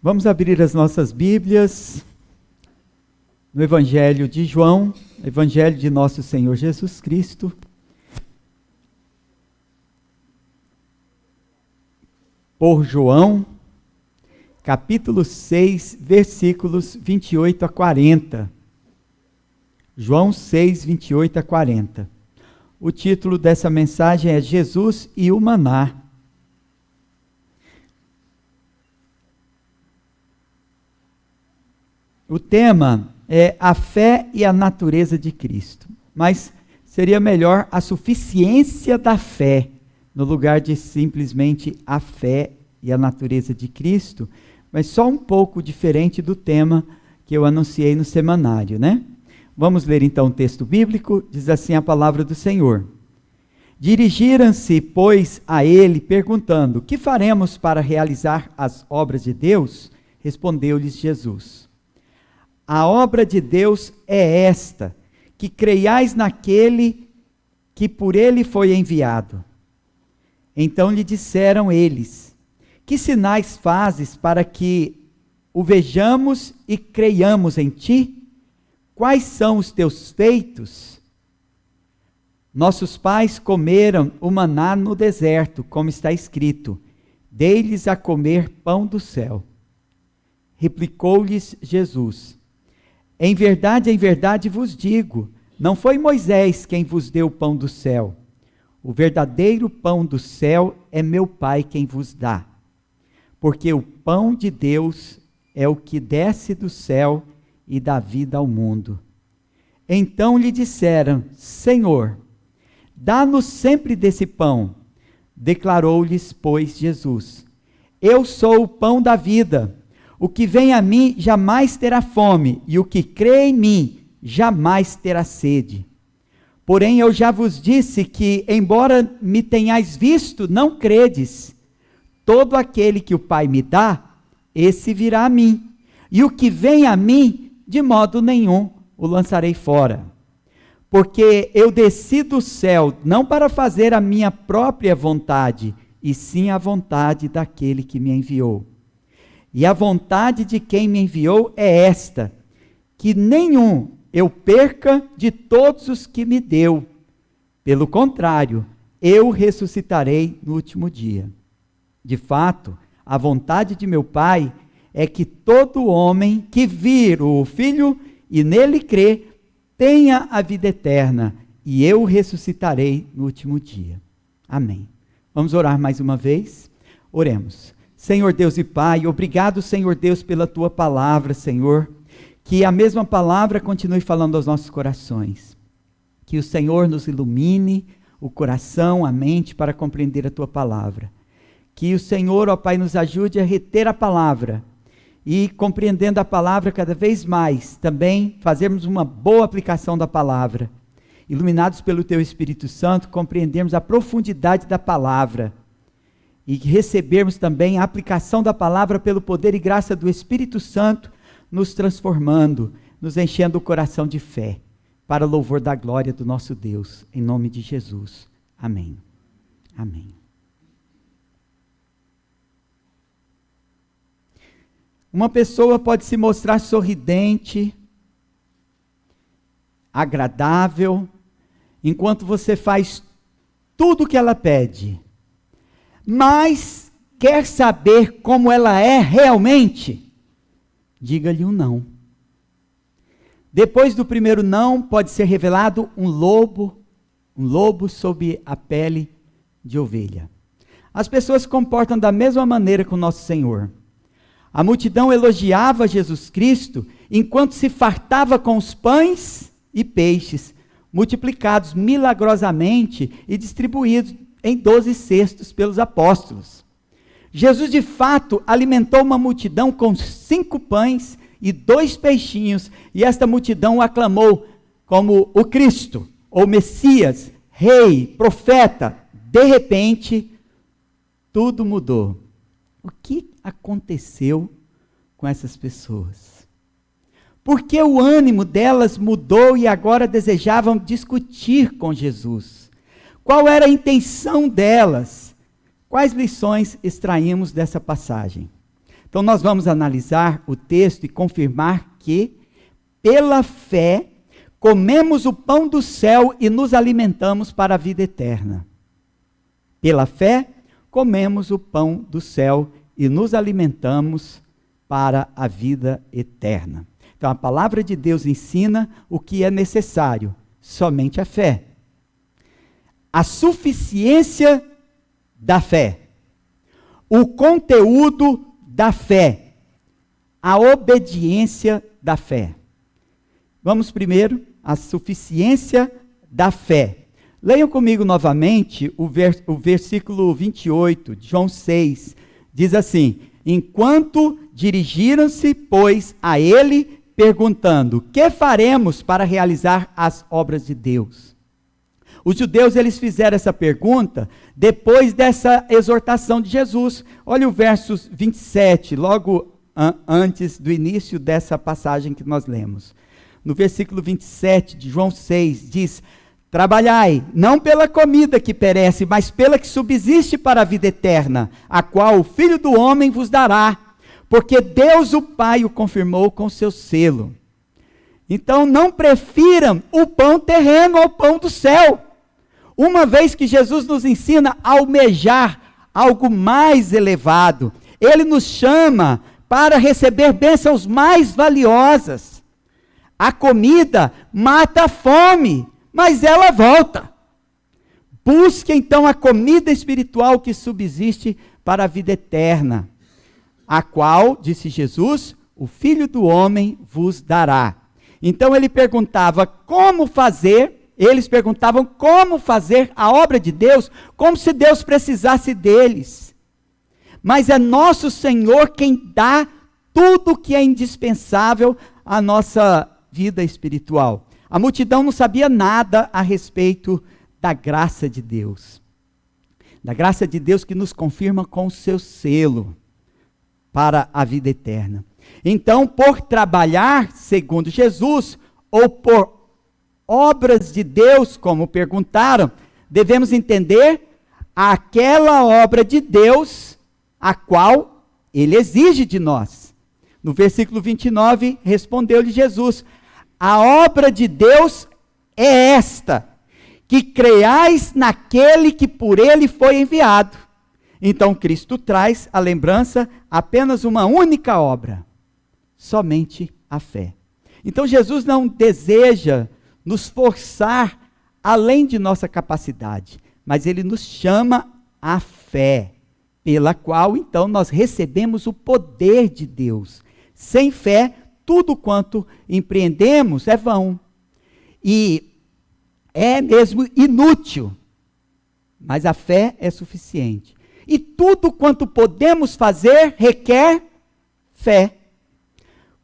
Vamos abrir as nossas Bíblias no Evangelho de João, Evangelho de nosso Senhor Jesus Cristo. Por João, capítulo 6, versículos 28 a 40. João 6, 28 a 40. O título dessa mensagem é Jesus e o Maná. O tema é a fé e a natureza de Cristo, mas seria melhor a suficiência da fé, no lugar de simplesmente a fé e a natureza de Cristo, mas só um pouco diferente do tema que eu anunciei no semanário, né? Vamos ler então o texto bíblico, diz assim a palavra do Senhor. Dirigiram-se, pois, a ele, perguntando, que faremos para realizar as obras de Deus? Respondeu-lhes Jesus. A obra de Deus é esta, que creiais naquele que por ele foi enviado. Então lhe disseram eles, que sinais fazes para que o vejamos e creiamos em ti? Quais são os teus feitos? Nossos pais comeram o maná no deserto, como está escrito, dei-lhes a comer pão do céu. Replicou-lhes Jesus, em verdade vos digo, não foi Moisés quem vos deu o pão do céu. O verdadeiro pão do céu é meu Pai quem vos dá. Porque o pão de Deus é o que desce do céu e dá vida ao mundo. Então lhe disseram, Senhor, dá-nos sempre desse pão. Declarou-lhes, pois, Jesus, eu sou o pão da vida. O que vem a mim jamais terá fome, e o que crê em mim jamais terá sede. Porém, eu já vos disse que, embora me tenhais visto, não credes. Todo aquele que o Pai me dá, esse virá a mim. E o que vem a mim, de modo nenhum o lançarei fora. Porque eu desci do céu, não para fazer a minha própria vontade, e sim a vontade daquele que me enviou. E a vontade de quem me enviou é esta, que nenhum eu perca de todos os que me deu. Pelo contrário, eu ressuscitarei no último dia. De fato, a vontade de meu Pai é que todo homem que vir o Filho e nele crê, tenha a vida eterna, e eu ressuscitarei no último dia. Amém. Vamos orar mais uma vez? Oremos. Senhor Deus e Pai, obrigado, Senhor Deus, pela Tua palavra, Senhor, que a mesma palavra continue falando aos nossos corações, que o Senhor nos ilumine o coração, a mente, para compreender a Tua palavra, que o Senhor, ó Pai, nos ajude a reter a palavra, e compreendendo a palavra cada vez mais, também fazermos uma boa aplicação da palavra, iluminados pelo Teu Espírito Santo, compreendermos a profundidade da palavra, e recebermos também a aplicação da palavra pelo poder e graça do Espírito Santo, nos transformando, nos enchendo o coração de fé, para louvor da glória do nosso Deus, em nome de Jesus. Amém. Amém. Uma pessoa pode se mostrar sorridente, agradável, enquanto você faz tudo o que ela pede, mas quer saber como ela é realmente? Diga-lhe um não. Depois do primeiro não, pode ser revelado um lobo sob a pele de ovelha. As pessoas se comportam da mesma maneira com nosso Senhor. A multidão elogiava Jesus Cristo, enquanto se fartava com os pães e peixes, multiplicados milagrosamente e distribuídos em 12 cestos pelos apóstolos. Jesus de fato alimentou uma multidão com 5 pães e 2 peixinhos, e esta multidão o aclamou como o Cristo, ou Messias, Rei, Profeta. De repente, tudo mudou. O que aconteceu com essas pessoas? Por que o ânimo delas mudou e agora desejavam discutir com Jesus? Qual era a intenção delas? Quais lições extraímos dessa passagem? Então nós vamos analisar o texto e confirmar que, pela fé, comemos o pão do céu e nos alimentamos para a vida eterna. Pela fé, comemos o pão do céu e nos alimentamos para a vida eterna. Então a palavra de Deus ensina o que é necessário, somente a fé. A suficiência da fé, o conteúdo da fé, a obediência da fé. Vamos primeiro à suficiência da fé. Leiam comigo novamente o versículo 28 de João 6. Diz assim: enquanto dirigiram-se, pois, a ele, perguntando: que faremos para realizar as obras de Deus? Os judeus, eles fizeram essa pergunta depois dessa exortação de Jesus. Olha o verso 27, logo antes do início dessa passagem que nós lemos. No versículo 27 de João 6, diz: trabalhai, não pela comida que perece, mas pela que subsiste para a vida eterna, a qual o Filho do Homem vos dará, porque Deus o Pai o confirmou com seu selo. Então não prefiram o pão terreno ao pão do céu. Uma vez que Jesus nos ensina a almejar algo mais elevado, ele nos chama para receber bênçãos mais valiosas. A comida mata a fome, mas ela volta. Busque então a comida espiritual que subsiste para a vida eterna, a qual, disse Jesus, o Filho do Homem vos dará. Então ele perguntava como fazer. Eles perguntavam como fazer a obra de Deus, como se Deus precisasse deles. Mas é nosso Senhor quem dá tudo o que é indispensável à nossa vida espiritual. A multidão não sabia nada a respeito da graça de Deus. Da graça de Deus que nos confirma com o seu selo para a vida eterna. Então, por trabalhar segundo Jesus, ou por obras de Deus, como perguntaram, devemos entender aquela obra de Deus, a qual ele exige de nós. No versículo 29, respondeu-lhe Jesus: a obra de Deus é esta, que creiais naquele que por ele foi enviado. Então Cristo traz à lembrança apenas uma única obra, somente a fé. Então Jesus não deseja nos forçar além de nossa capacidade, mas ele nos chama à fé, pela qual então nós recebemos o poder de Deus. Sem fé, tudo quanto empreendemos é vão, e é mesmo inútil, mas a fé é suficiente. E tudo quanto podemos fazer requer fé.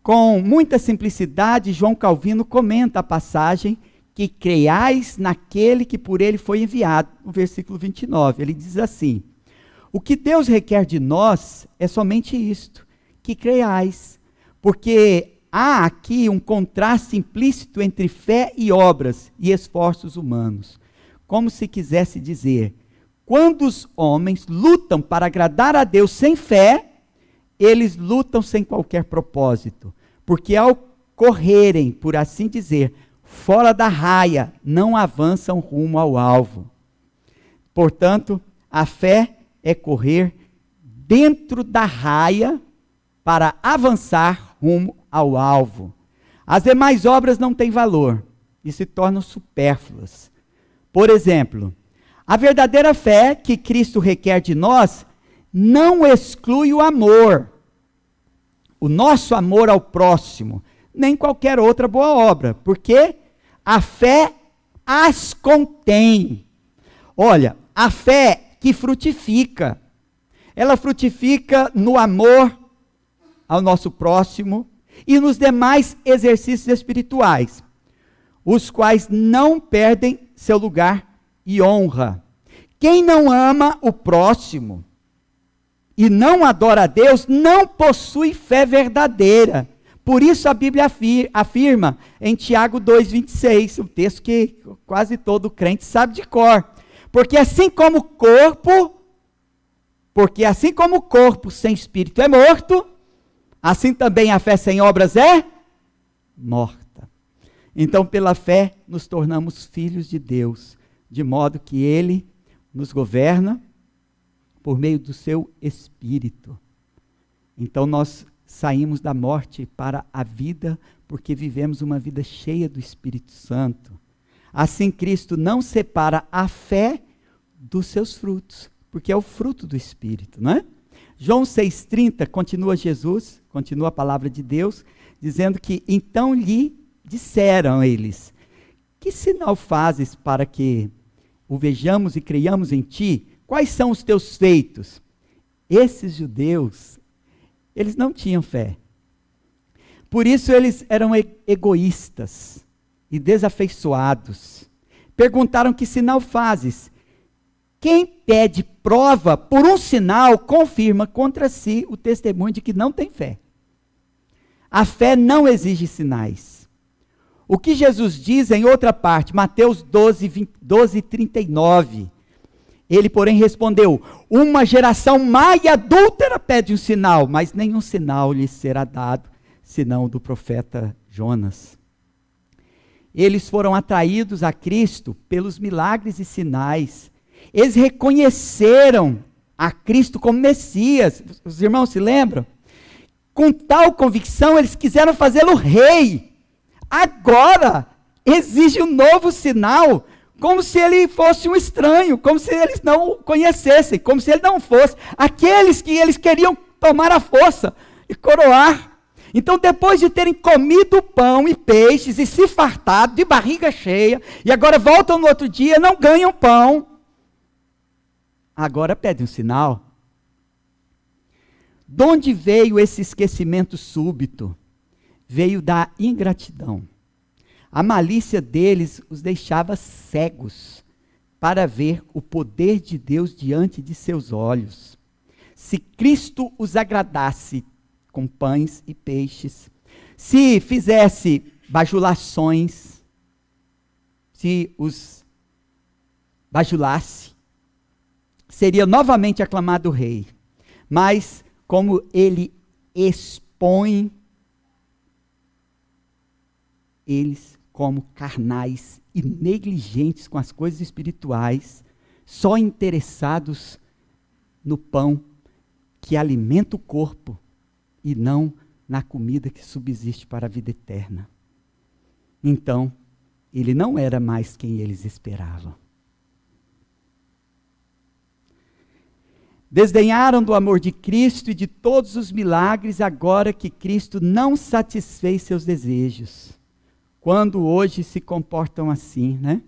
Com muita simplicidade, João Calvino comenta a passagem que creiais naquele que por ele foi enviado, no versículo 29. Ele diz assim: o que Deus requer de nós é somente isto, que creiais, porque há aqui um contraste implícito entre fé e obras e esforços humanos, como se quisesse dizer, quando os homens lutam para agradar a Deus sem fé, eles lutam sem qualquer propósito, porque ao correrem, por assim dizer, fora da raia, não avançam rumo ao alvo. Portanto, a fé é correr dentro da raia para avançar rumo ao alvo. As demais obras não têm valor e se tornam supérfluas. Por exemplo, a verdadeira fé que Cristo requer de nós não exclui o amor, o nosso amor ao próximo, nem qualquer outra boa obra, porque a fé as contém. Olha, a fé que frutifica, ela frutifica no amor ao nosso próximo e nos demais exercícios espirituais, os quais não perdem seu lugar e honra. Quem não ama o próximo e não adora a Deus, não possui fé verdadeira. Por isso a Bíblia afirma em Tiago 2,26, um texto que quase todo crente sabe de cor. Porque assim como o corpo sem espírito é morto, Assim também a fé sem obras é morta. Então, pela fé, nos tornamos filhos de Deus, de modo que Ele nos governa por meio do seu Espírito. Então, nós saímos da morte para a vida, porque vivemos uma vida cheia do Espírito Santo. Assim, Cristo não separa a fé dos seus frutos, porque é o fruto do Espírito, não é? João 6,30, continua a palavra de Deus, dizendo que, então lhe disseram eles, que sinal fazes para que o vejamos e creiamos em ti? Quais são os teus feitos? Esses judeus, eles não tinham fé. Por isso eles eram egoístas e desafeiçoados. Perguntaram: que sinal fazes? Quem pede prova por um sinal, confirma contra si o testemunho de que não tem fé. A fé não exige sinais. O que Jesus diz em outra parte, Mateus 12:39, ele, porém, respondeu: uma geração má e adúltera pede um sinal, mas nenhum sinal lhe será dado, senão do profeta Jonas. Eles foram atraídos a Cristo pelos milagres e sinais. Eles reconheceram a Cristo como Messias. Os irmãos se lembram? Com tal convicção, eles quiseram fazê-lo rei. Agora, exige um novo sinal, como se ele fosse um estranho, como se eles não o conhecessem, como se ele não fosse aqueles que eles queriam tomar a força e coroar. Então, depois de terem comido pão e peixes e se fartado de barriga cheia, e agora voltam no outro dia, não ganham pão, agora pedem um sinal. De onde veio esse esquecimento súbito? Veio da ingratidão. A malícia deles os deixava cegos para ver o poder de Deus diante de seus olhos. Se Cristo os agradasse com pães e peixes, se fizesse bajulações, se os bajulasse, seria novamente aclamado rei. Mas, como ele expõe eles como carnais e negligentes com as coisas espirituais, só interessados no pão que alimenta o corpo e não na comida que subsiste para a vida eterna. Então, ele não era mais quem eles esperavam. Desdenharam do amor de Cristo e de todos os milagres, agora que Cristo não satisfez seus desejos. Quando hoje se comportam assim, né?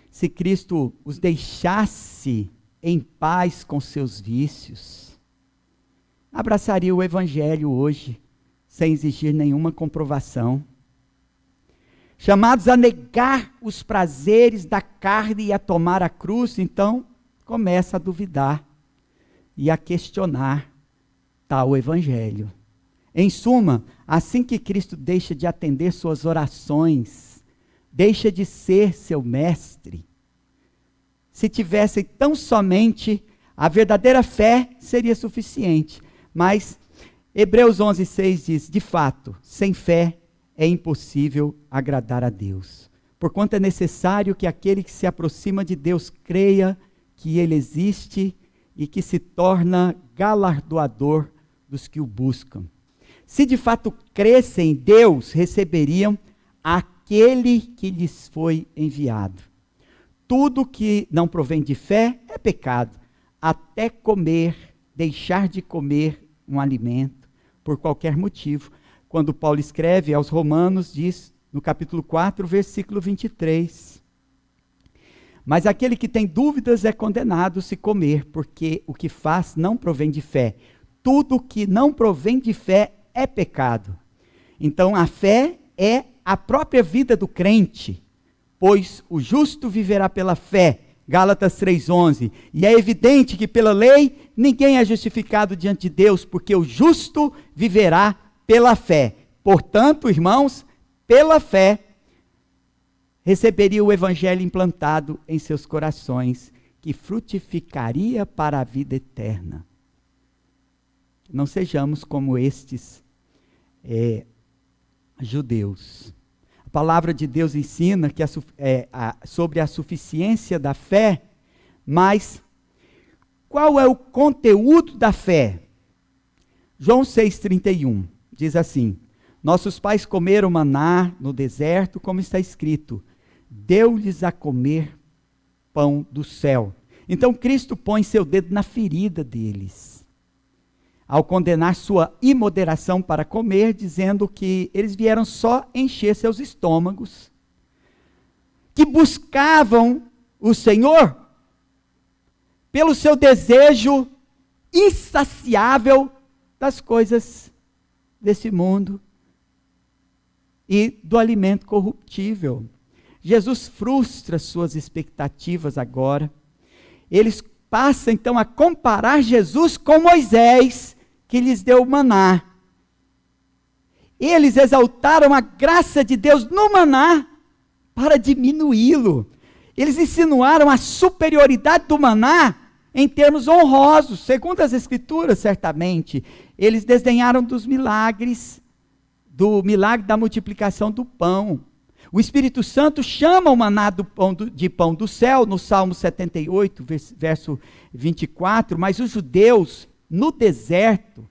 Se Cristo os deixasse em paz com seus vícios, abraçaria o Evangelho hoje, sem exigir nenhuma comprovação. Chamados a negar os prazeres da carne e a tomar a cruz, então começa a duvidar e a questionar tal Evangelho. Em suma, assim que Cristo deixa de atender suas orações, deixa de ser seu mestre, se tivessem tão somente a verdadeira fé, seria suficiente. Mas Hebreus 11:6 diz: de fato, sem fé é impossível agradar a Deus. Porquanto é necessário que aquele que se aproxima de Deus creia que Ele existe e que se torna galardoador dos que o buscam. Se de fato crescem em Deus, receberiam aquele que lhes foi enviado. Tudo que não provém de fé é pecado, até comer, deixar de comer um alimento, por qualquer motivo. Quando Paulo escreve aos Romanos, diz no capítulo 4, versículo 23. Mas aquele que tem dúvidas é condenado se comer, porque o que faz não provém de fé. Tudo que não provém de fé é pecado. Então a fé é a própria vida do crente, pois o justo viverá pela fé, Gálatas 3:11, e é evidente que pela lei ninguém é justificado diante de Deus, porque o justo viverá pela fé. Portanto, irmãos, pela fé, receberia o evangelho implantado em seus corações, que frutificaria para a vida eterna. Não sejamos como estes judeus. A palavra de Deus ensina que sobre a suficiência da fé, mas qual é o conteúdo da fé? João 6,31 diz assim: nossos pais comeram maná no deserto, como está escrito, deu-lhes a comer pão do céu. Então Cristo põe seu dedo na ferida deles, ao condenar sua imoderação para comer, dizendo que eles vieram só encher seus estômagos, que buscavam o Senhor pelo seu desejo insaciável das coisas desse mundo e do alimento corruptível. Jesus frustra suas expectativas agora. Eles passam então a comparar Jesus com Moisés, que lhes deu o maná. Eles exaltaram a graça de Deus no maná para diminuí-lo. Eles insinuaram a superioridade do maná em termos honrosos, segundo as Escrituras, certamente. Eles desdenharam dos milagres, do milagre da multiplicação do pão. O Espírito Santo chama o maná de pão do céu, no Salmo 78, verso 24, mas os judeus, no deserto,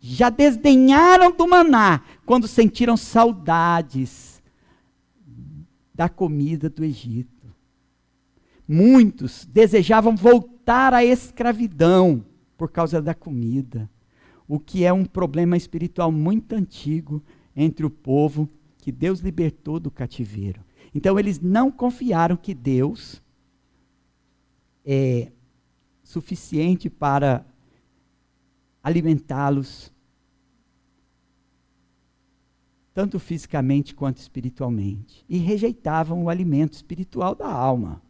já desdenharam do maná, quando sentiram saudades da comida do Egito. Muitos desejavam voltar à escravidão por causa da comida, o que é um problema espiritual muito antigo entre o povo que Deus libertou do cativeiro. Então eles não confiaram que Deus é suficiente para alimentá-los, tanto fisicamente quanto espiritualmente, e rejeitavam o alimento espiritual da alma.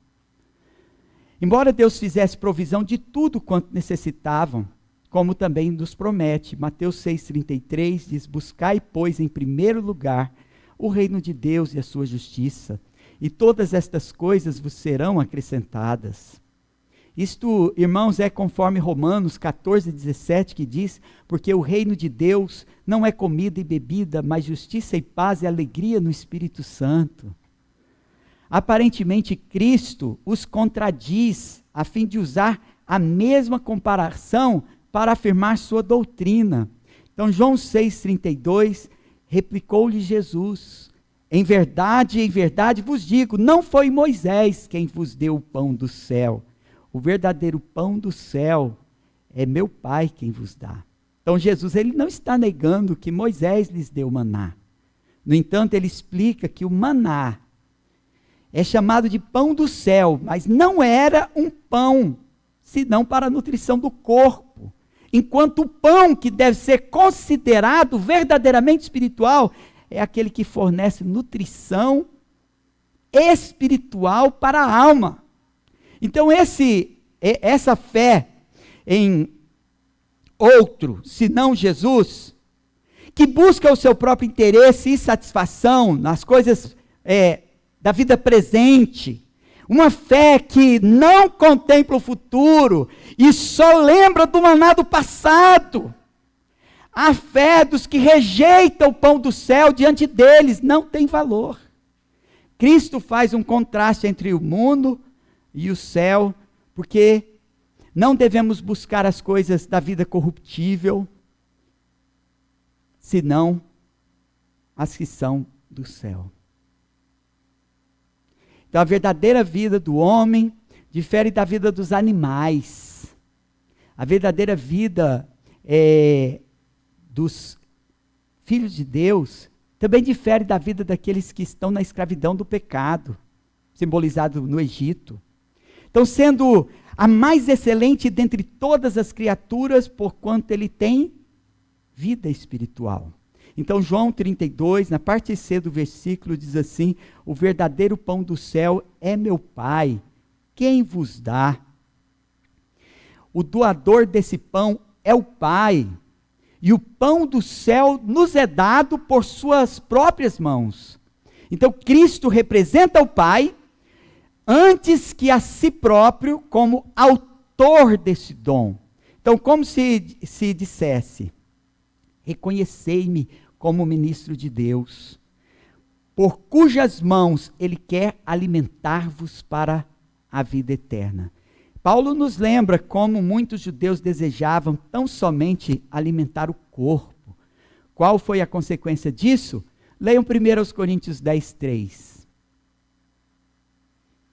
Embora Deus fizesse provisão de tudo quanto necessitavam, como também nos promete, Mateus 6,33 diz: buscai, pois, em primeiro lugar o reino de Deus e a sua justiça, e todas estas coisas vos serão acrescentadas. Isto, irmãos, é conforme Romanos 14,17, que diz: porque o reino de Deus não é comida e bebida, mas justiça e paz e alegria no Espírito Santo. Aparentemente, Cristo os contradiz, a fim de usar a mesma comparação para afirmar sua doutrina. Então, João 6,32, replicou-lhe Jesus: em verdade vos digo, não foi Moisés quem vos deu o pão do céu. O verdadeiro pão do céu é meu Pai quem vos dá. Então Jesus, ele não está negando que Moisés lhes deu maná. No entanto, ele explica que o maná é chamado de pão do céu, mas não era um pão, senão para a nutrição do corpo. Enquanto o pão que deve ser considerado verdadeiramente espiritual é aquele que fornece nutrição espiritual para a alma. Então essa fé em outro, senão Jesus, que busca o seu próprio interesse e satisfação nas coisas da vida presente, uma fé que não contempla o futuro e só lembra do maná do passado, a fé dos que rejeitam o pão do céu diante deles não tem valor. Cristo faz um contraste entre o mundo e o céu, porque não devemos buscar as coisas da vida corruptível, senão as que são do céu. Então a verdadeira vida do homem difere da vida dos animais. A verdadeira vida dos filhos de Deus também difere da vida daqueles que estão na escravidão do pecado, simbolizado no Egito. Então, sendo a mais excelente dentre todas as criaturas, porquanto ele tem vida espiritual. Então, João 32, na parte C do versículo, diz assim: o verdadeiro pão do céu é meu Pai, quem vos dá. O doador desse pão é o Pai, e o pão do céu nos é dado por suas próprias mãos. Então, Cristo representa o Pai, antes que a si próprio, como autor desse dom. Então, como se dissesse, reconhecei-me como ministro de Deus, por cujas mãos Ele quer alimentar-vos para a vida eterna. Paulo nos lembra como muitos judeus desejavam tão somente alimentar o corpo. Qual foi a consequência disso? Leiam 1 Coríntios 10:3.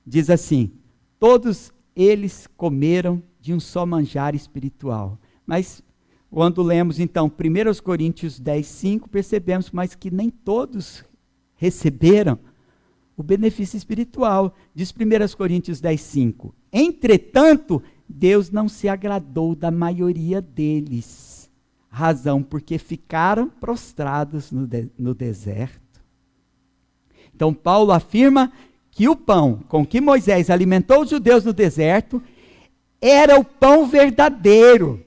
Diz assim: todos eles comeram de um só manjar espiritual. Mas quando lemos então 1 Coríntios 10:5, percebemos mais que nem todos receberam o benefício espiritual. Diz 1 Coríntios 10:5. Entretanto, Deus não se agradou da maioria deles. Razão porque ficaram prostrados no deserto. Então Paulo afirma que o pão com que Moisés alimentou os judeus no deserto era o pão verdadeiro,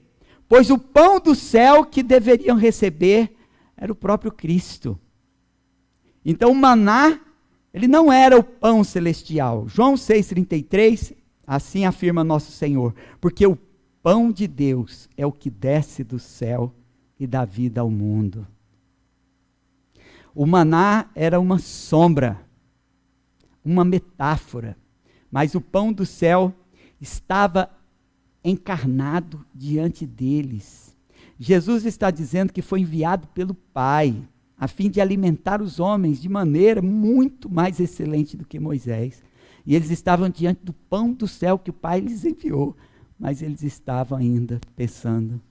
pois o pão do céu que deveriam receber era o próprio Cristo. Então o maná, ele não era o pão celestial. João 6,33, assim afirma nosso Senhor, porque o pão de Deus é o que desce do céu e dá vida ao mundo. O maná era uma sombra, uma metáfora, mas o pão do céu estava encarnado diante deles. Jesus está dizendo que foi enviado pelo Pai, a fim de alimentar os homens de maneira muito mais excelente do que Moisés. E eles estavam diante do pão do céu que o Pai lhes enviou, mas eles estavam ainda pensando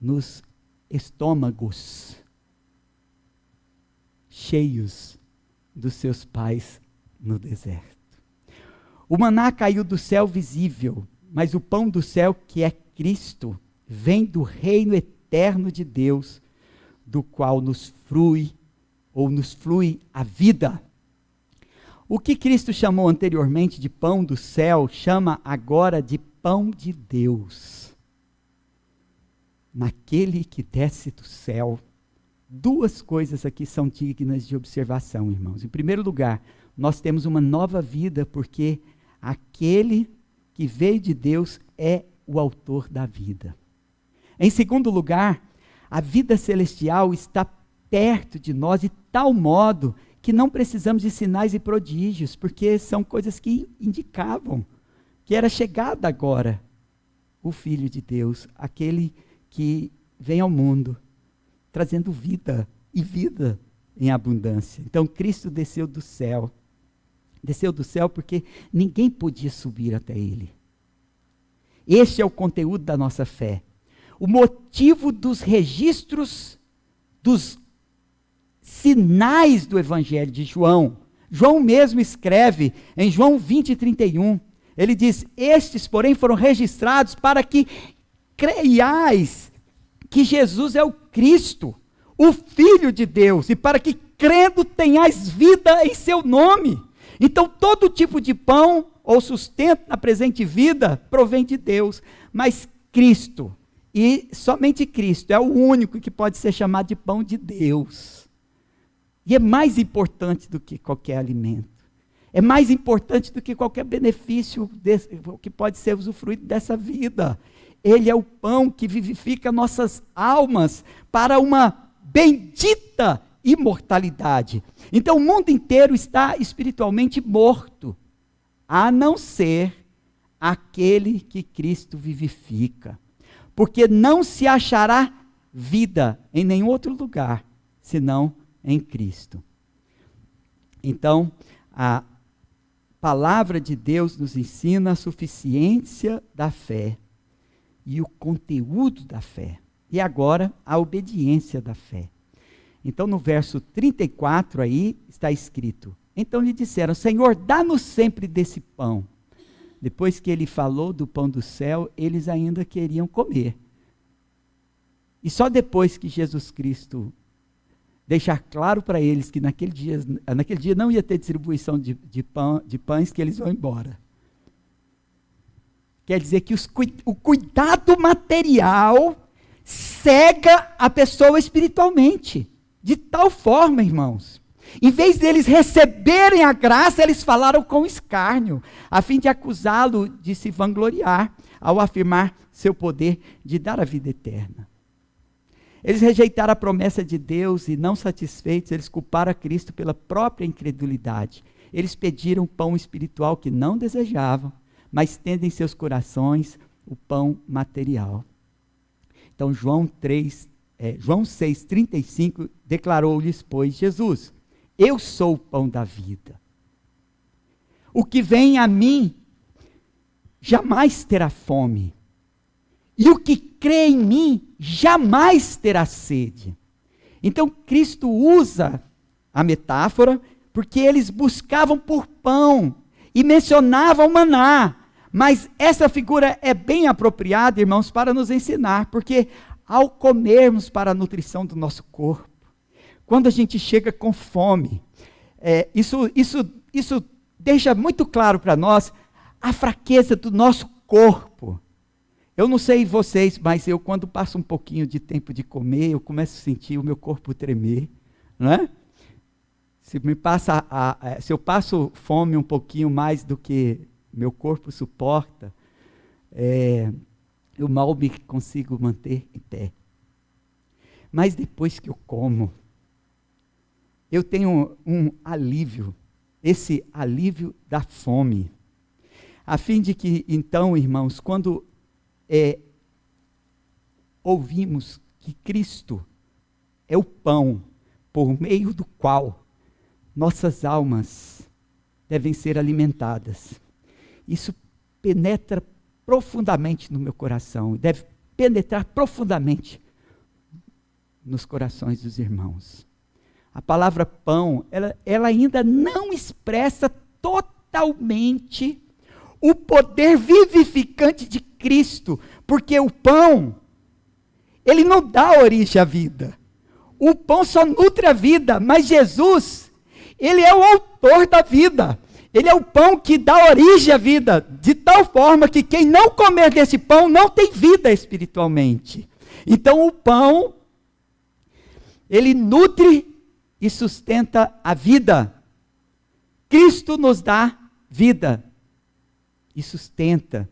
nos estômagos cheios dos seus pais no deserto. O maná caiu do céu visível, mas o pão do céu, que é Cristo, vem do reino eterno de Deus, do qual nos flui a vida. O que Cristo chamou anteriormente de pão do céu, chama agora de pão de Deus. Naquele que desce do céu. Duas coisas aqui são dignas de observação, irmãos. Em primeiro lugar, nós temos uma nova vida, porque aquele que veio de Deus é o autor da vida. Em segundo lugar, a vida celestial está perto de nós de tal modo que não precisamos de sinais e prodígios, porque são coisas que indicavam que era chegado agora o Filho de Deus, aquele que vem ao mundo, trazendo vida e vida em abundância. Então Cristo desceu do céu porque ninguém podia subir até Ele. Este é o conteúdo da nossa fé. O motivo dos registros, dos sinais do Evangelho de João. João mesmo escreve em João 20:31, ele diz: estes, porém, foram registrados para que creiais que Jesus é o Cristo, o Filho de Deus, e para que crendo tenhais vida em seu nome. Então todo tipo de pão ou sustento na presente vida provém de Deus, mas Cristo, e somente Cristo, é o único que pode ser chamado de pão de Deus. E é mais importante do que qualquer alimento. É mais importante do que qualquer benefício que pode ser usufruído dessa vida. Ele é o pão que vivifica nossas almas para uma bendita imortalidade. Então o mundo inteiro está espiritualmente morto, a não ser aquele que Cristo vivifica. Porque não se achará vida em nenhum outro lugar, senão em Cristo. Então, a palavra de Deus nos ensina a suficiência da fé e o conteúdo da fé. E agora, a obediência da fé. Então, no verso 34 aí, está escrito: então lhe disseram: Senhor, dá-nos sempre desse pão. Depois que ele falou do pão do céu, eles ainda queriam comer. E só depois que Jesus Cristo deixar claro para eles que naquele dia não ia ter distribuição de pães, que eles vão embora. Quer dizer que o cuidado material cega a pessoa espiritualmente. De tal forma, irmãos, em vez deles receberem a graça, eles falaram com escárnio, a fim de acusá-lo de se vangloriar. ao afirmar seu poder de dar a vida eterna. Eles rejeitaram a promessa de Deus e, não satisfeitos, eles culparam a Cristo pela própria incredulidade. Eles pediram o pão espiritual que não desejavam, mas tendo em seus corações o pão material. Então, João 6,35, declarou-lhes, pois, Jesus: eu sou o pão da vida. O que vem a mim jamais terá fome, e o que crê em mim jamais terá sede. Então, Cristo usa a metáfora, porque eles buscavam por pão, e mencionavam maná, mas essa figura é bem apropriada, irmãos, para nos ensinar, porque ao comermos para a nutrição do nosso corpo, quando a gente chega com fome, isso deixa muito claro para nós a fraqueza do nosso corpo. Eu não sei vocês, mas eu, quando passo um pouquinho de tempo de comer, eu começo a sentir o meu corpo tremer, não é? Se eu passo fome um pouquinho mais do que meu corpo suporta, eu mal me consigo manter em pé. Mas depois que eu como, eu tenho um alívio, esse alívio da fome, a fim de que, então, irmãos, quando ouvimos que Cristo é o pão por meio do qual nossas almas devem ser alimentadas, isso penetra profundamente no meu coração, e deve penetrar profundamente nos corações dos irmãos. A palavra pão, ela ainda não expressa totalmente o poder vivificante de Cristo, porque o pão, ele não dá origem à vida. O pão só nutre a vida, mas Jesus, ele é o autor da vida. Ele é o pão que dá origem à vida, de tal forma que quem não comer desse pão não tem vida espiritualmente. Então o pão, ele nutre e sustenta a vida. Cristo nos dá vida e sustenta.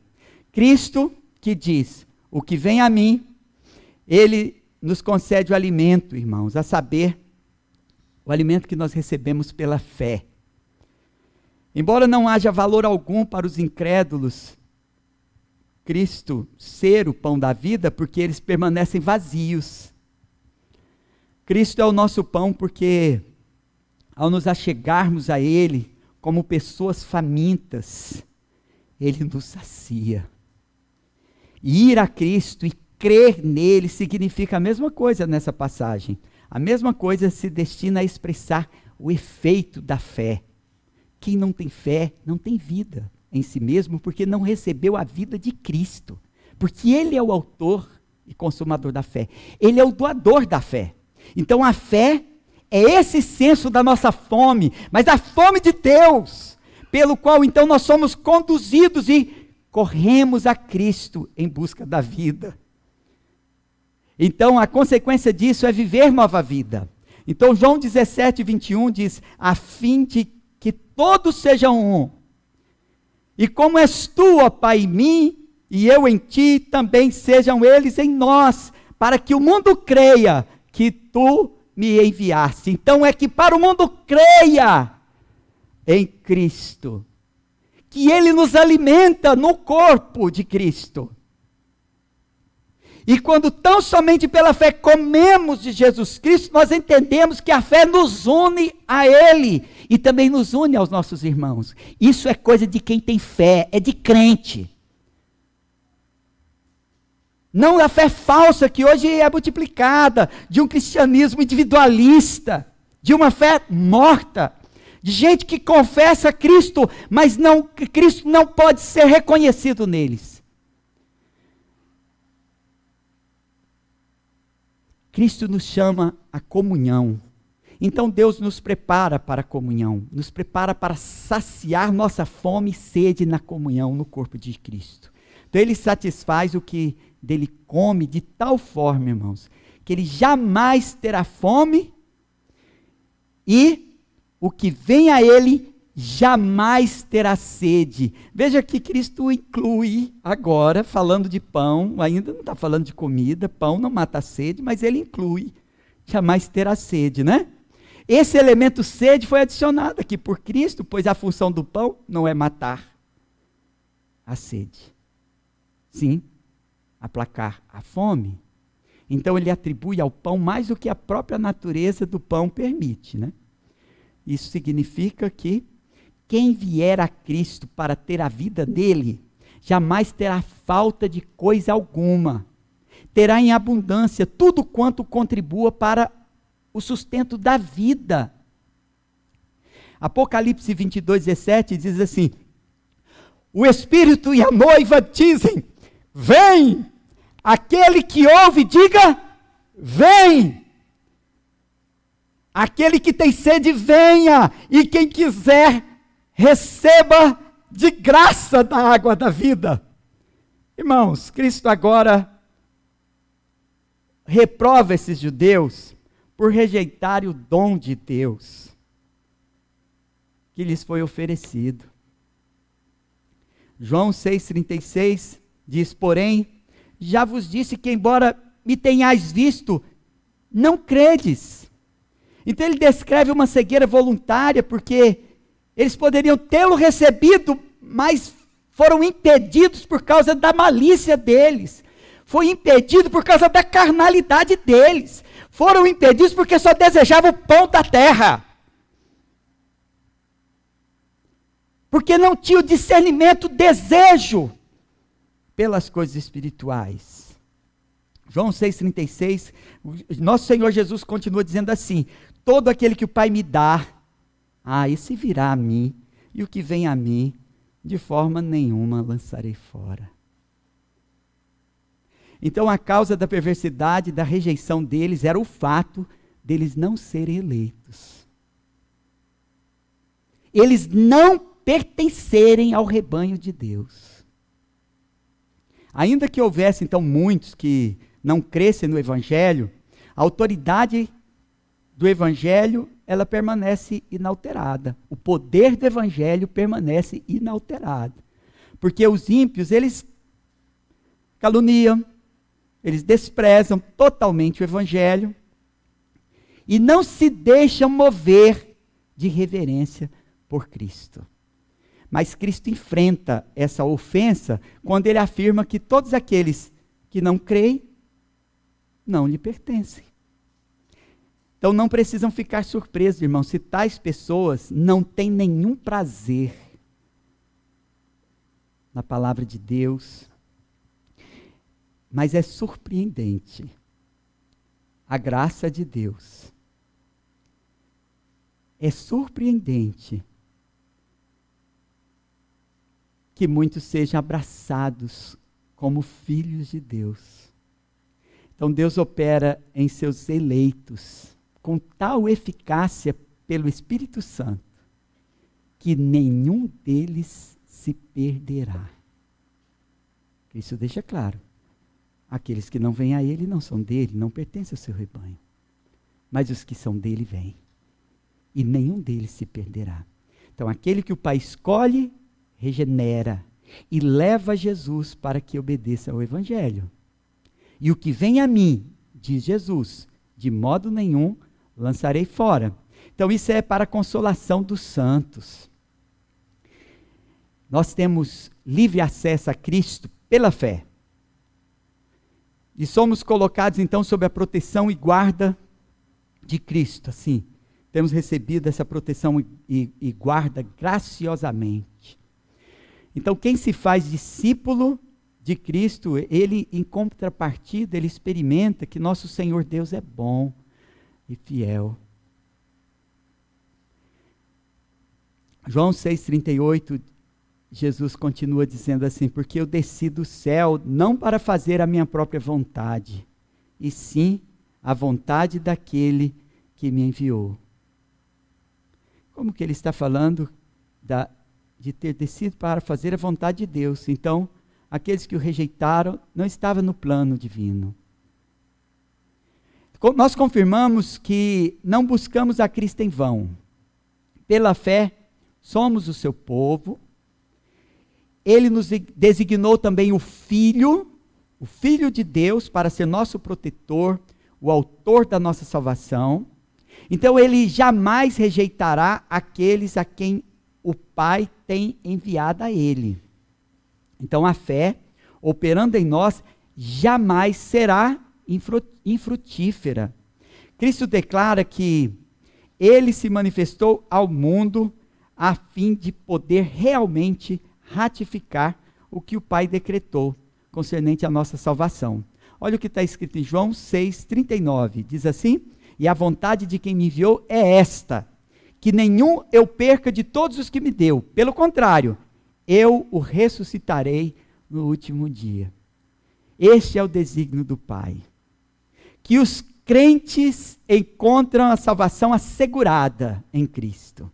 Cristo que diz: o que vem a mim, ele nos concede o alimento, irmãos, a saber, o alimento que nós recebemos pela fé. Embora não haja valor algum para os incrédulos, Cristo ser o pão da vida, porque eles permanecem vazios. Cristo é o nosso pão porque, ao nos achegarmos a Ele, como pessoas famintas, Ele nos sacia. E ir a Cristo e crer nele significa a mesma coisa nessa passagem. A mesma coisa se destina a expressar o efeito da fé. Quem não tem fé não tem vida em si mesmo, porque não recebeu a vida de Cristo. Porque Ele é o autor e consumador da fé. Ele é o doador da fé. Então a fé é esse senso da nossa fome, mas a fome de Deus, pelo qual então nós somos conduzidos e corremos a Cristo em busca da vida. Então a consequência disso é viver nova vida. Então João 17:21 diz: a fim de que todos sejam um, e como és tu, ó Pai, em mim, e eu em ti, também sejam eles em nós, para que o mundo creia que tu me enviaste. Então é que para o mundo creia em Cristo, que Ele nos alimenta no corpo de Cristo. E quando tão somente pela fé comemos de Jesus Cristo, nós entendemos que a fé nos une a Ele e também nos une aos nossos irmãos. Isso é coisa de quem tem fé, é de crente. Não da fé falsa que hoje é multiplicada, de um cristianismo individualista, de uma fé morta, de gente que confessa Cristo, mas Cristo não pode ser reconhecido neles. Cristo nos chama à comunhão. Então Deus nos prepara para a comunhão, nos prepara para saciar nossa fome e sede na comunhão, no corpo de Cristo. Então Ele satisfaz o que dele come de tal forma, irmãos, que ele jamais terá fome, e o que vem a ele jamais terá sede. Veja que Cristo inclui agora, falando de pão, ainda não está falando de comida, pão não mata a sede, mas ele inclui, jamais terá sede, né? Esse elemento sede foi adicionado aqui por Cristo, pois a função do pão não é matar a sede. Sim, aplacar a fome. Então ele atribui ao pão mais do que a própria natureza do pão permite, né? Isso significa que quem vier a Cristo para ter a vida dele, jamais terá falta de coisa alguma. Terá em abundância tudo quanto contribua para o sustento da vida. Apocalipse 22:17 diz assim: o Espírito e a noiva dizem, vem! Aquele que ouve, diga, vem! Aquele que tem sede, venha! E quem quiser, receba de graça da água da vida. Irmãos, Cristo agora reprova esses judeus por rejeitarem o dom de Deus que lhes foi oferecido. João 6,36 diz, porém, já vos disse que embora me tenhais visto, não credes. Então ele descreve uma cegueira voluntária, porque eles poderiam tê-lo recebido, mas foram impedidos por causa da malícia deles. Foi impedido por causa da carnalidade deles. Foram impedidos porque só desejavam o pão da terra. Porque não tinham discernimento, desejo pelas coisas espirituais. João 6,36, nosso Senhor Jesus continua dizendo assim, todo aquele que o Pai me dá, esse virá a mim, e o que vem a mim, de forma nenhuma lançarei fora. Então a causa da perversidade, da rejeição deles, era o fato deles não serem eleitos. Eles não pertencerem ao rebanho de Deus. Ainda que houvesse então muitos que não crescem no Evangelho, a autoridade do Evangelho, ela permanece inalterada. O poder do Evangelho permanece inalterado. Porque os ímpios, eles caluniam, eles desprezam totalmente o Evangelho e não se deixam mover de reverência por Cristo. Mas Cristo enfrenta essa ofensa quando ele afirma que todos aqueles que não creem não lhe pertencem. Então não precisam ficar surpresos, irmãos, se tais pessoas não têm nenhum prazer na palavra de Deus. Mas é surpreendente a graça de Deus. É surpreendente que muitos sejam abraçados como filhos de Deus. Então Deus opera em seus eleitos com tal eficácia pelo Espírito Santo, que nenhum deles se perderá. Isso deixa claro. Aqueles que não vêm a Ele não são dele, não pertencem ao seu rebanho. Mas os que são dele vêm. E nenhum deles se perderá. Então aquele que o Pai escolhe, regenera e leva Jesus para que obedeça ao Evangelho. E o que vem a mim, diz Jesus, de modo nenhum lançarei fora. Então isso é para a consolação dos santos. Nós temos livre acesso a Cristo pela fé. E somos colocados então sob a proteção e guarda de Cristo, assim. Temos recebido essa proteção e guarda graciosamente. Então quem se faz discípulo de Cristo, ele em contrapartida, ele experimenta que nosso Senhor Deus é bom e fiel. João 6,38, Jesus continua dizendo assim, porque eu desci do céu não para fazer a minha própria vontade, e sim a vontade daquele que me enviou. Como que ele está falando de ter descido para fazer a vontade de Deus? Então, aqueles que o rejeitaram não estavam no plano divino. Nós confirmamos que não buscamos a Cristo em vão. Pela fé, somos o seu povo. Ele nos designou também o Filho de Deus, para ser nosso protetor, o autor da nossa salvação. Então ele jamais rejeitará aqueles a quem o Pai tem enviado a ele. Então a fé, operando em nós, jamais será infrutífera. Cristo declara que ele se manifestou ao mundo a fim de poder realmente ratificar o que o Pai decretou concernente à nossa salvação. Olha o que está escrito em João 6,39, diz assim: e a vontade de quem me enviou é esta, que nenhum eu perca de todos os que me deu, pelo contrário, eu o ressuscitarei no último dia. Este é o desígnio do Pai, que os crentes encontram a salvação assegurada em Cristo,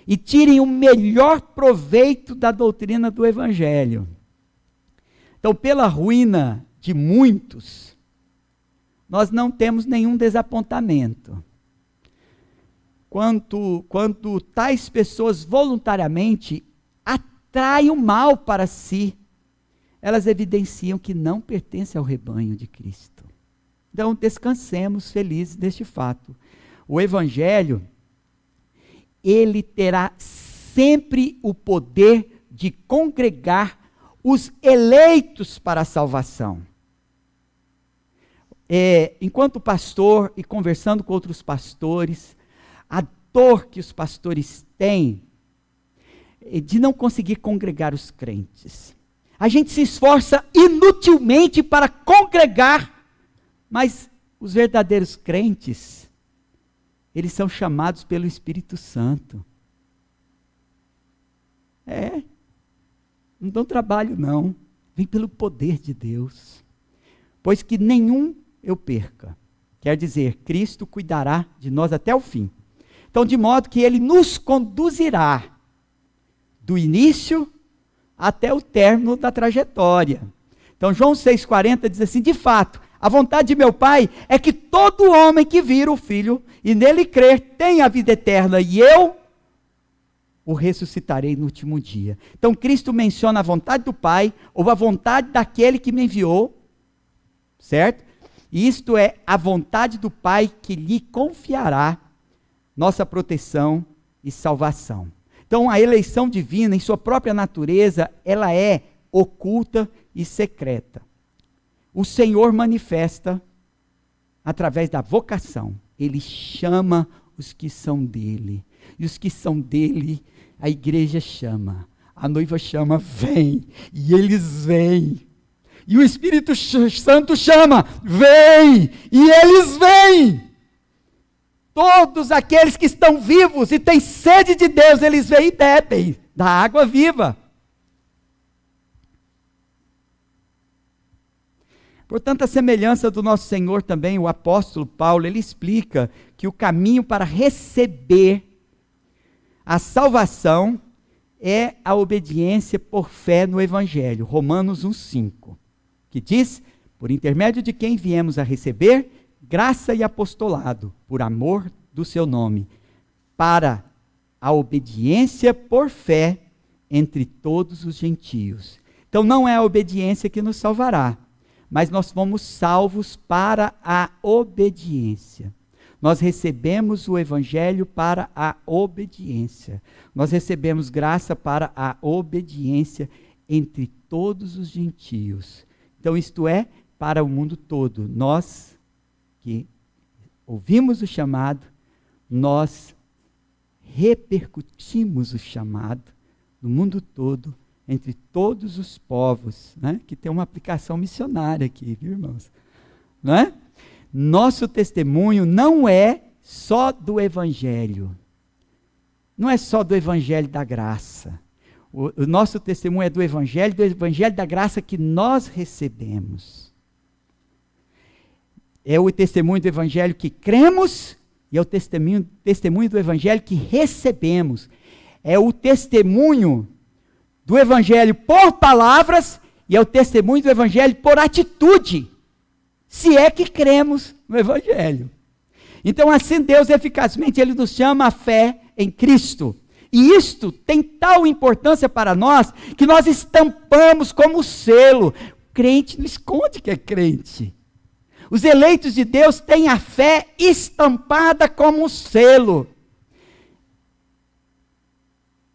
e tirem o melhor proveito da doutrina do Evangelho. Então, pela ruína de muitos, nós não temos nenhum desapontamento. Quando tais pessoas voluntariamente atraem o mal para si, elas evidenciam que não pertencem ao rebanho de Cristo. Então, descansemos felizes deste fato. O Evangelho, ele terá sempre o poder de congregar os eleitos para a salvação. Enquanto pastor e conversando com outros pastores, a dor que os pastores têm de não conseguir congregar os crentes. A gente se esforça inutilmente para congregar, mas os verdadeiros crentes, eles são chamados pelo Espírito Santo. Não dão trabalho não, vem pelo poder de Deus. Pois que nenhum eu perca. Quer dizer, Cristo cuidará de nós até o fim. Então, de modo que Ele nos conduzirá do início até o término da trajetória. Então, João 6,40 diz assim: de fato, a vontade de meu Pai é que todo homem que vira o Filho e nele crer tenha a vida eterna, e eu o ressuscitarei no último dia. Então, Cristo menciona a vontade do Pai, ou a vontade daquele que me enviou, certo? E isto é a vontade do Pai que lhe confiará nossa proteção e salvação. Então, a eleição divina, em sua própria natureza, ela é oculta e secreta. O Senhor manifesta através da vocação. Ele chama os que são dele. E os que são dele, a igreja chama. A noiva chama, vem. E eles vêm. E o Espírito Santo chama, vem. E eles vêm. Todos aqueles que estão vivos e têm sede de Deus, eles vêm e bebem da água viva. Portanto, a semelhança do nosso Senhor também, o apóstolo Paulo, ele explica que o caminho para receber a salvação é a obediência por fé no Evangelho. Romanos 1,5, que diz: por intermédio de quem viemos a receber graça e apostolado, por amor do seu nome, para a obediência por fé entre todos os gentios. Então não é a obediência que nos salvará, mas nós fomos salvos para a obediência. Nós recebemos o Evangelho para a obediência. Nós recebemos graça para a obediência entre todos os gentios. Então isto é, para o mundo todo. Nós que ouvimos o chamado, nós repercutimos o chamado no mundo todo, entre todos os povos, né? Que tem uma aplicação missionária aqui, viu, irmãos? Não é? Nosso testemunho não é só do Evangelho, não é só do Evangelho da graça. O nosso testemunho é do Evangelho da graça que nós recebemos. É o testemunho do Evangelho que cremos e é o testemunho do Evangelho que recebemos. É o testemunho do Evangelho por palavras e é o testemunho do Evangelho por atitude, se é que cremos no Evangelho. Então, assim, Deus eficazmente, Ele nos chama à fé em Cristo E isto tem tal importância para nós, que nós estampamos como selo. Crente não esconde que é crente. Os eleitos de Deus têm a fé estampada como um selo.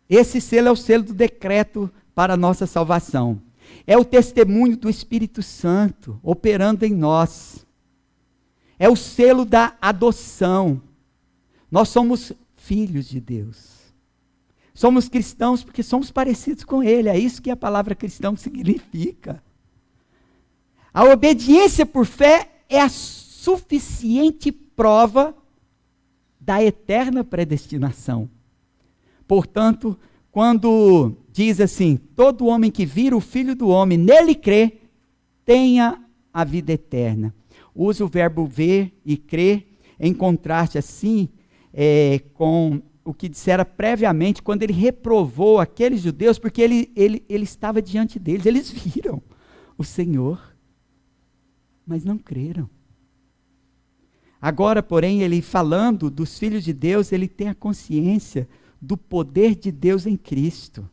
Esse selo é o selo do decreto para a nossa salvação. É o testemunho do Espírito Santo operando em nós. É o selo da adoção. Nós somos filhos de Deus. Somos cristãos porque somos parecidos com Ele. É isso que a palavra cristão significa. A obediência por fé é a suficiente prova da eterna predestinação. Portanto, quando diz assim, todo homem que vira o Filho do Homem, nele crê, tenha a vida eterna. Usa o verbo ver e crer em contraste assim com o que dissera previamente, quando ele reprovou aqueles judeus, porque ele estava diante deles, eles viram o Senhor, mas não creram. Agora, porém, ele falando dos filhos de Deus, ele tem a consciência do poder de Deus em Cristo.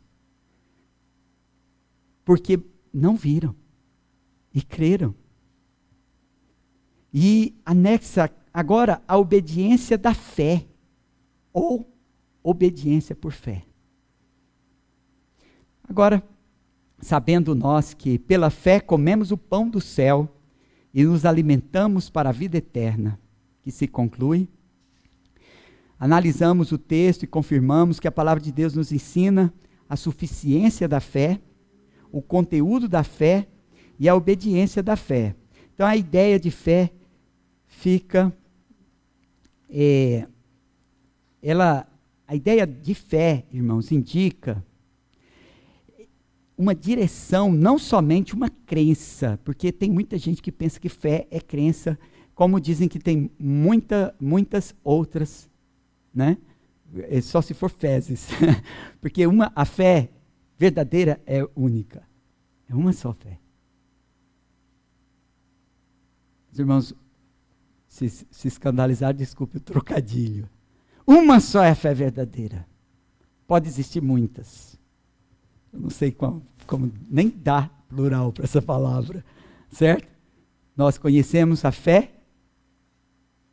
Porque não viram e creram. E anexa agora a obediência da fé, ou obediência por fé. Agora, sabendo nós que pela fé comemos o pão do céu e nos alimentamos para a vida eterna, que se conclui, analisamos o texto e confirmamos que a palavra de Deus nos ensina a suficiência da fé, o conteúdo da fé e a obediência da fé. Então a ideia de fé fica, a ideia de fé, irmãos, indica uma direção, não somente uma crença, porque tem muita gente que pensa que fé é crença, como dizem que tem muitas outras, né? Só se for fezes, porque a fé verdadeira é única, é uma só fé. Os irmãos se escandalizaram, desculpe o trocadilho. Uma só é a fé verdadeira. Pode existir muitas. Eu não sei como nem dá plural para essa palavra, certo? Nós conhecemos a fé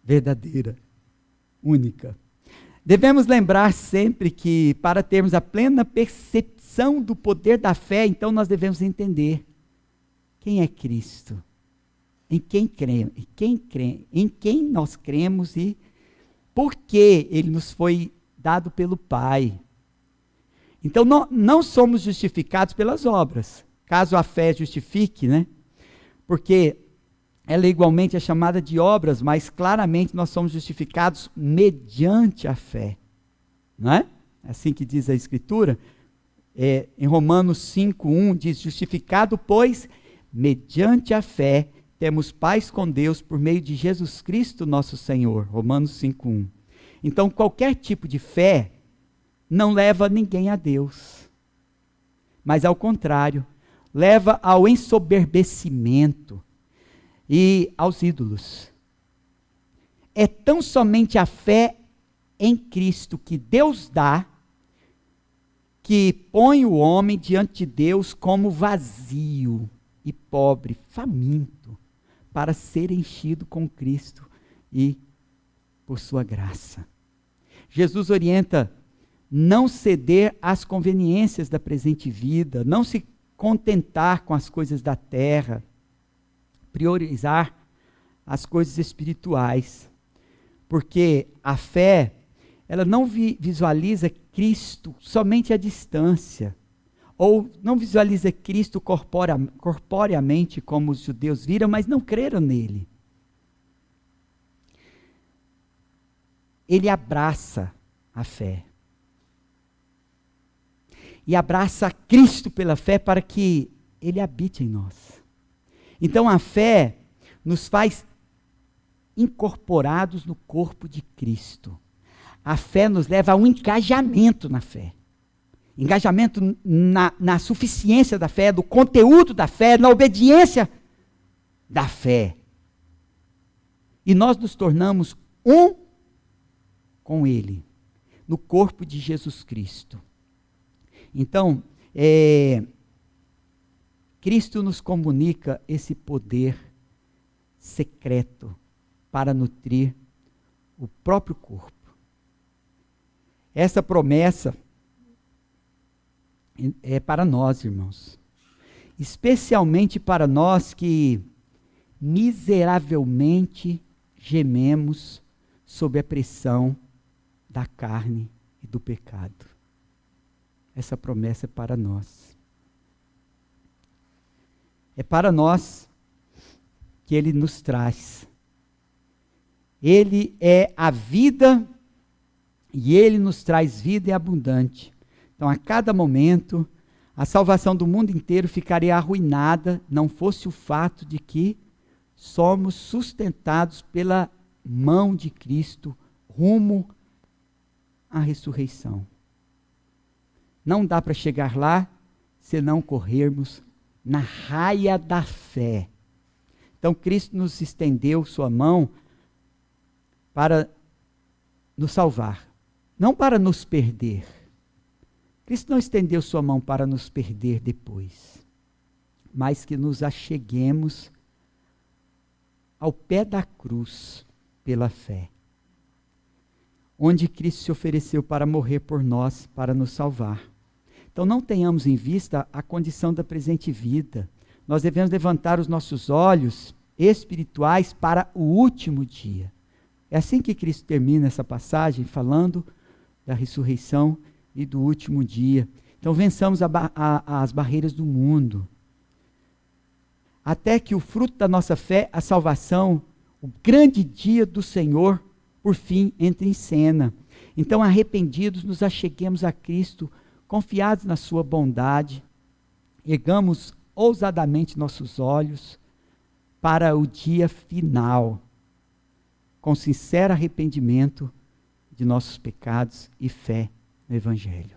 verdadeira, única. Devemos lembrar sempre que para termos a plena percepção do poder da fé, então nós devemos entender quem é Cristo, em quem nós cremos e por que Ele nos foi dado pelo Pai. Então não somos justificados pelas obras, caso a fé justifique, né? Porque ela igualmente é chamada de obras, mas claramente nós somos justificados mediante a fé. Não é? É assim que diz a Escritura. Em Romanos 5:1 diz, justificado, pois, mediante a fé, temos paz com Deus por meio de Jesus Cristo nosso Senhor. Romanos 5:1. Então, qualquer tipo de fé não leva ninguém a Deus. Mas, ao contrário, leva ao ensoberbecimento e aos ídolos. É tão somente a fé em Cristo que Deus dá, que põe o homem diante de Deus como vazio e pobre, faminto, para ser enchido com Cristo e por sua graça. Jesus orienta não ceder às conveniências da presente vida, não se contentar com as coisas da terra, priorizar as coisas espirituais, porque a fé, ela não visualiza Cristo somente à distância, ou não visualiza Cristo corporeamente, como os judeus viram, mas não creram nele. Ele abraça a fé. E abraça Cristo pela fé para que Ele habite em nós. Então a fé nos faz incorporados no corpo de Cristo. A fé nos leva a um engajamento na fé. Engajamento na suficiência da fé, do conteúdo da fé, na obediência da fé. E nós nos tornamos um com Ele. no corpo de Jesus Cristo. Então, Cristo nos comunica esse poder secreto para nutrir o próprio corpo. Essa promessa é para nós, irmãos. Especialmente para nós que miseravelmente gememos sob a pressão da carne e do pecado. Essa promessa é para nós. É para nós que Ele nos traz. Ele é a vida e Ele nos traz vida e abundante. Então, a cada momento, a salvação do mundo inteiro ficaria arruinada, não fosse o fato de que somos sustentados pela mão de Cristo rumo à ressurreição. Não dá para chegar lá se não corrermos na raia da fé. Então, Cristo nos estendeu sua mão para nos salvar, não para nos perder. Cristo não estendeu sua mão para nos perder depois, mas que nos acheguemos ao pé da cruz pela fé, onde Cristo se ofereceu para morrer por nós, para nos salvar. Então não tenhamos em vista a condição da presente vida. Nós devemos levantar os nossos olhos espirituais para o último dia. É assim que Cristo termina essa passagem, falando da ressurreição e do último dia. Então vençamos as barreiras do mundo, até que o fruto da nossa fé, a salvação, o grande dia do Senhor, por fim, entre em cena. Então, arrependidos, nos acheguemos a Cristo, confiados na sua bondade, ergamos ousadamente nossos olhos para o dia final, com sincero arrependimento de nossos pecados e fé no Evangelho.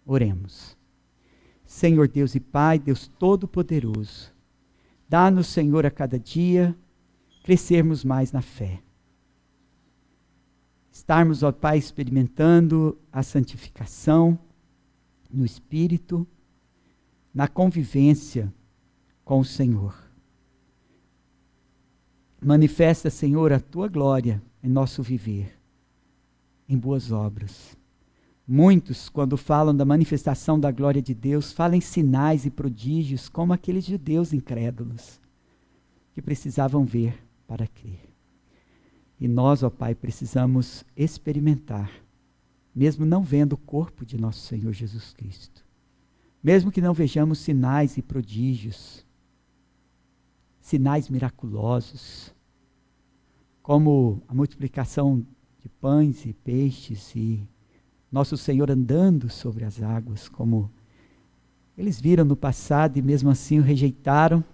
Oremos. Senhor Deus e Pai, Deus Todo-Poderoso, dá-nos, Senhor, a cada dia crescermos mais na fé. Estarmos, ó Pai, experimentando a santificação no Espírito, na convivência com o Senhor. Manifesta, Senhor, a Tua glória em nosso viver, em boas obras. Muitos, quando falam da manifestação da glória de Deus, falam em sinais e prodígios, como aqueles judeus incrédulos, que precisavam ver para crer. E nós, ó Pai, precisamos experimentar, mesmo não vendo o corpo de nosso Senhor Jesus Cristo, mesmo que não vejamos sinais e prodígios, sinais miraculosos, como a multiplicação de pães e peixes e nosso Senhor andando sobre as águas, como eles viram no passado e mesmo assim o rejeitaram,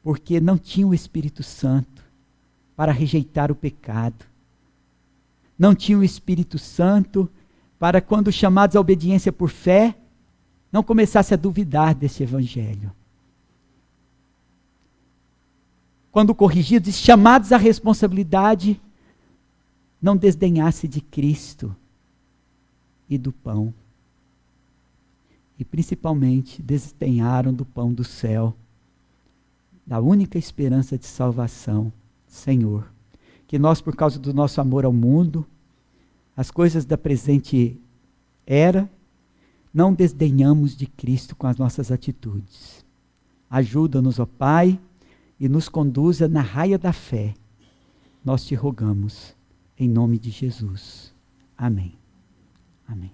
porque não tinham o Espírito Santo para rejeitar o pecado. Não tinham o Espírito Santo para, quando chamados à obediência por fé, não começasse a duvidar desse Evangelho. Quando corrigidos e chamados à responsabilidade, não desdenhasse de Cristo e do pão. E principalmente desdenharam do pão do céu, da única esperança de salvação, Senhor. Que nós, por causa do nosso amor ao mundo, as coisas da presente era, não desdenhamos de Cristo com as nossas atitudes. Ajuda-nos, ó Pai, e nos conduza na raia da fé. Nós te rogamos, em nome de Jesus. Amém. Amém.